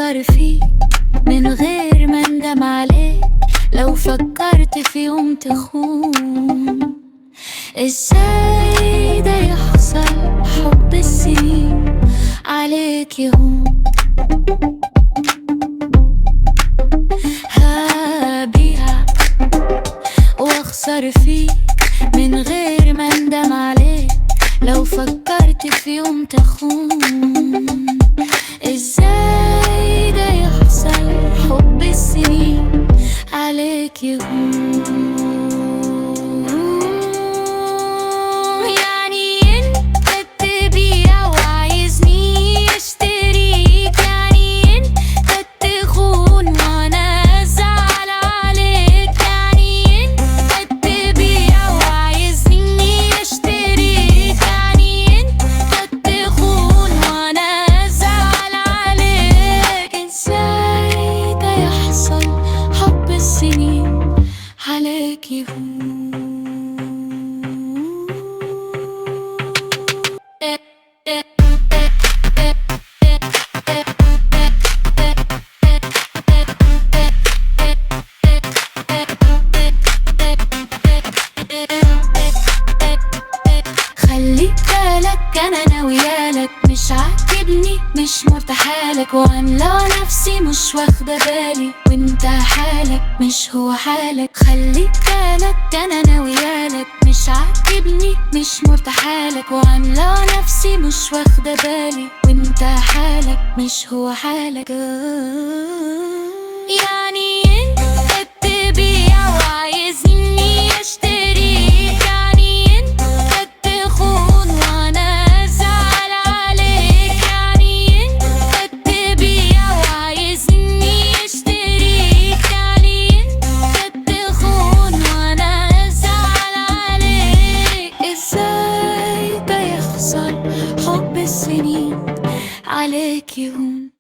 وافكر فيك من غير ما اندم عليك. لو فكرت في يوم تخون، ازاي ده يحصل؟ حب السنين عليك يهون. هبيع واخسر فيك من غير ما اندم عليك. لو فكرت في يوم تخون، ازاي ده يحصل؟ حب السنين عليك يهون. يعني انت تبيع وعايزني اشتريك، يعني انت تخون وانا ازعل عليك، يعني انت تبيع وعايزني اشتريك، يعني انت تخون وانا ازعل عليك. ازاي ده يحصل؟ حب السنين عليك يهون. خليك بالك انا ناويالك، مش عاجبني مش مرتاحالك، وعاملة نفسي مش واخدة بالي وانت حالك مش هو حالك. خليك بالك انا ناويالك، مش عاجبني مش مرتاحالك، وعاملة نفسي مش واخدة بالي وانت حالك مش هو حالك. يعني انت تبيع وعايزني اشتريك، يعني انت تخون وانا ازعل عليك، يعني انت تبيع وعايزني اشتريك، يعني انت تخون وانا ازعل عليك. ازاي ده يحصل؟ حب السنين عليك يهون.